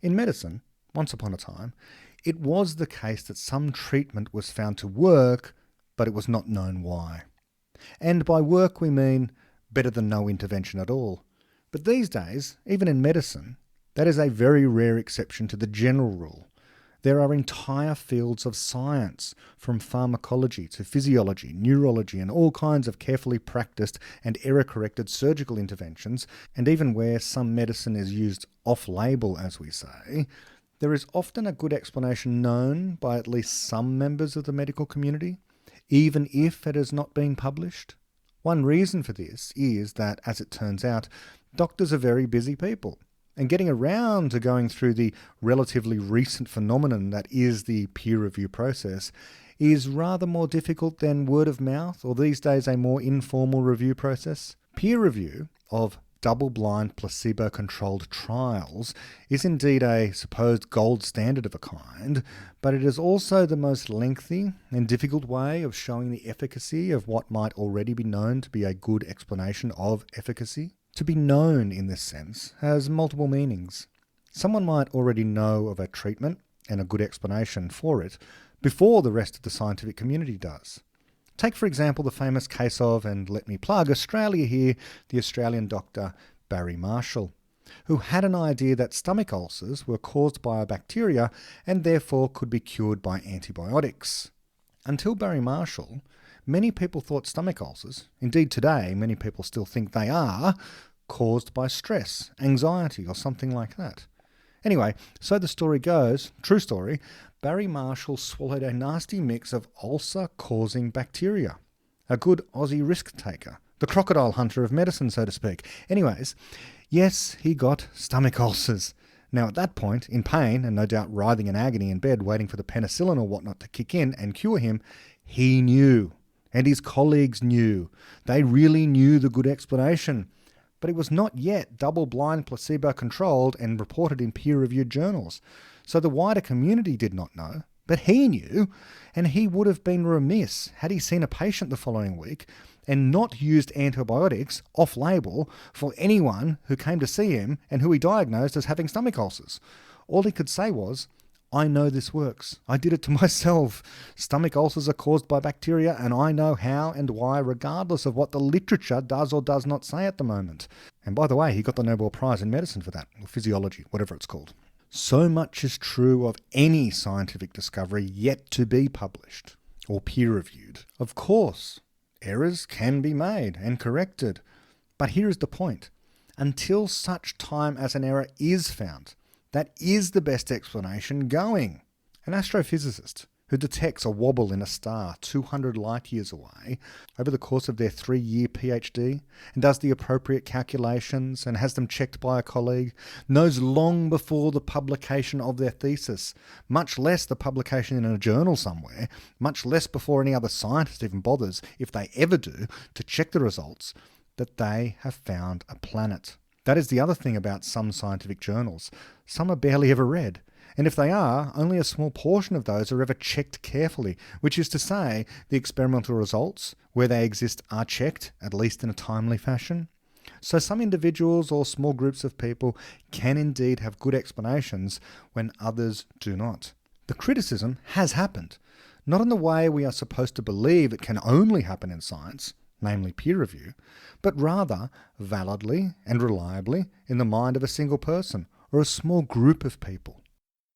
In medicine, once upon a time, it was the case that some treatment was found to work, but it was not known why. And by work we mean better than no intervention at all. But these days, even in medicine, that is a very rare exception to the general rule. There are entire fields of science, from pharmacology to physiology, neurology, and all kinds of carefully practiced and error-corrected surgical interventions, and even where some medicine is used off-label, as we say, there is often a good explanation known by at least some members of the medical community, even if it has not been published. One reason for this is that, as it turns out, doctors are very busy people. And getting around to going through the relatively recent phenomenon that is the peer review process is rather more difficult than word of mouth, or these days a more informal review process. Peer review of double-blind placebo-controlled trials is indeed a supposed gold standard of a kind, but it is also the most lengthy and difficult way of showing the efficacy of what might already be known to be a good explanation of efficacy. To be known in this sense has multiple meanings. Someone might already know of a treatment and a good explanation for it before the rest of the scientific community does. Take, for example, the famous case of, and let me plug Australia here, the Australian doctor Barry Marshall, who had an idea that stomach ulcers were caused by a bacteria and therefore could be cured by antibiotics. Until Barry Marshall, many people thought stomach ulcers, indeed today many people still think they are, caused by stress, anxiety or something like that. Anyway, so the story goes, true story, Barry Marshall swallowed a nasty mix of ulcer-causing bacteria. A good Aussie risk-taker. The crocodile hunter of medicine, so to speak. Anyways, yes, he got stomach ulcers. Now at that point, in pain and no doubt writhing in agony in bed waiting for the penicillin or whatnot to kick in and cure him, he knew. And his colleagues knew. They really knew the good explanation. But it was not yet double-blind placebo-controlled and reported in peer-reviewed journals. So the wider community did not know, but he knew, and he would have been remiss had he seen a patient the following week and not used antibiotics off-label for anyone who came to see him and who he diagnosed as having stomach ulcers. All he could say was, I know this works. I did it to myself. Stomach ulcers are caused by bacteria and I know how and why, regardless of what the literature does or does not say at the moment. And by the way, he got the Nobel Prize in medicine for that, or physiology, whatever it's called. So much is true of any scientific discovery yet to be published or peer-reviewed. Of course, errors can be made and corrected. But here is the point. Until such time as an error is found, that is the best explanation going. An astrophysicist who detects a wobble in a star 200 light years away over the course of their 3-year PhD and does the appropriate calculations and has them checked by a colleague, knows long before the publication of their thesis, much less the publication in a journal somewhere, much less before any other scientist even bothers, if they ever do, to check the results, that they have found a planet. That is the other thing about some scientific journals. Some are barely ever read. And if they are, only a small portion of those are ever checked carefully, which is to say, the experimental results, where they exist, are checked, at least in a timely fashion. So some individuals or small groups of people can indeed have good explanations when others do not. The criticism has happened, not in the way we are supposed to believe it can only happen in science, namely peer review, but rather validly and reliably in the mind of a single person or a small group of people.